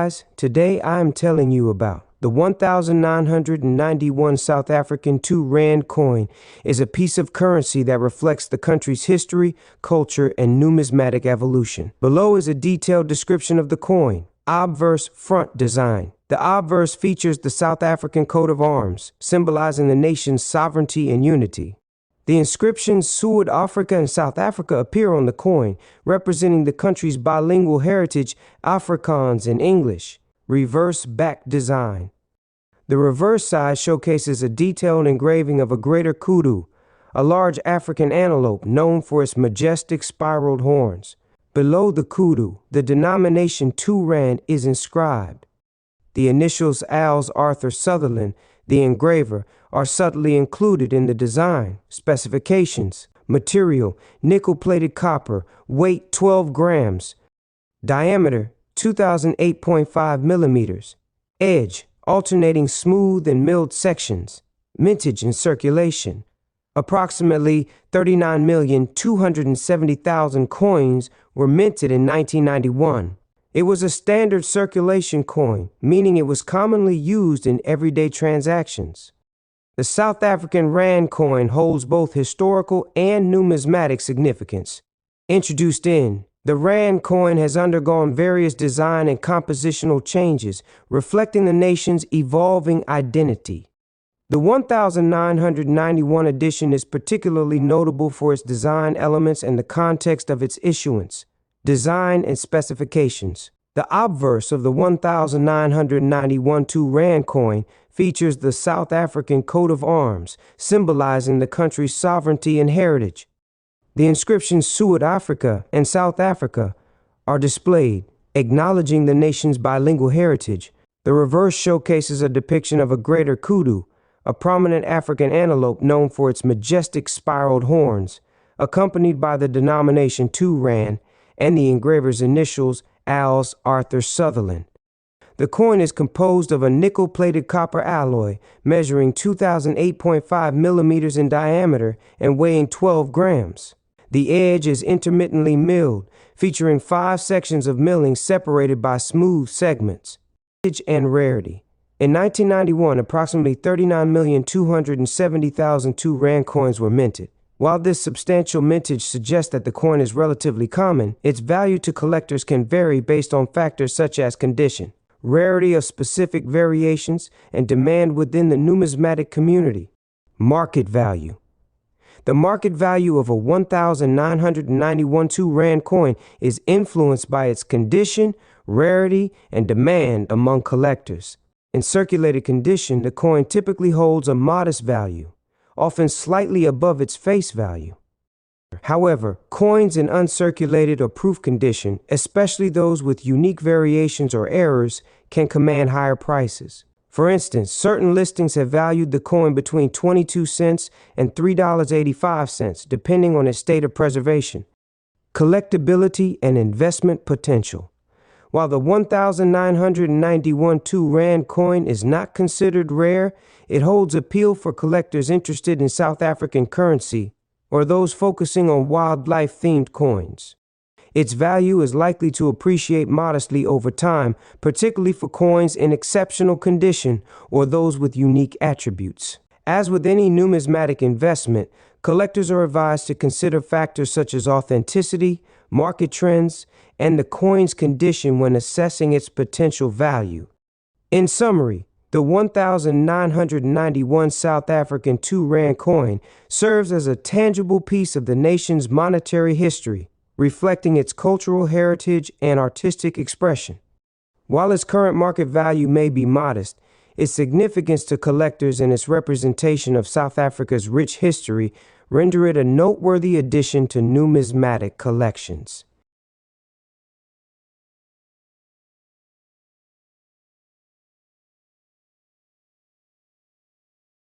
guys, today I am telling you about the 1991 South African 2 Rand coin is a piece of currency that reflects the country's history, culture, and numismatic evolution. Below is a detailed description of the coin. Obverse front design. The obverse features the South African coat of arms, symbolizing the nation's sovereignty and unity. The inscriptions SUID-AFRIKA and South Africa appear on the coin, representing the country's bilingual heritage, Afrikaans and English. Reverse back design. The reverse side showcases a detailed engraving of a Greater Kudu, a large African antelope known for its majestic spiraled horns. Below the kudu, the denomination 2 Rand is inscribed. The initials Als Arthur Sutherland, the engraver, are subtly included in the design. Specifications: material, nickel-plated copper, weight 12 grams, diameter 2008.5 millimeters, edge, alternating smooth and milled sections, mintage and circulation. Approximately 39,270,000 coins were minted in 1991. It was a standard circulation coin, meaning it was commonly used in everyday transactions. The South African Rand coin holds both historical and numismatic significance. Introduced in, the Rand coin has undergone various design and compositional changes, reflecting the nation's evolving identity. The 1991 edition is particularly notable for its design elements and the context of its issuance. Design and specifications. The obverse of the 1991 2 Rand coin features the South African coat of arms, symbolizing the country's sovereignty and heritage. The inscriptions SUID-AFRIKA and South Africa are displayed, acknowledging the nation's bilingual heritage. The reverse showcases a depiction of a Greater Kudu, a prominent African antelope known for its majestic spiraled horns, accompanied by the denomination 2 Rand and the engraver's initials Als Arthur Sutherland. The coin is composed of a nickel-plated copper alloy measuring 2008.5 millimeters in diameter and weighing 12 grams. The edge is intermittently milled, featuring 5 sections of milling separated by smooth segments. Age and rarity. In 1991, approximately 39,270,000 2 Rand coins were minted. While this substantial mintage suggests that the coin is relatively common, its value to collectors can vary based on factors such as condition, rarity of specific variations, and demand within the numismatic community. Market value. The market value of a 1991 2 Rand coin is influenced by its condition, rarity, and demand among collectors. In circulated condition, the coin typically holds a modest value, often slightly above its face value. However, coins in uncirculated or proof condition, especially those with unique variations or errors, can command higher prices. For instance, certain listings have valued the coin between 22 cents and $3.85, depending on its state of preservation. Collectability and investment potential. While the 1991 2 Rand coin is not considered rare, it holds appeal for collectors interested in South African currency or those focusing on wildlife-themed coins. Its value is likely to appreciate modestly over time, particularly for coins in exceptional condition or those with unique attributes. As with any numismatic investment, collectors are advised to consider factors such as authenticity, market trends, and the coin's condition when assessing its potential value. In summary, the 1991 South African 2 Rand coin serves as a tangible piece of the nation's monetary history, reflecting its cultural heritage and artistic expression. While its current market value may be modest, its significance to collectors and its representation of South Africa's rich history render it a noteworthy addition to numismatic collections.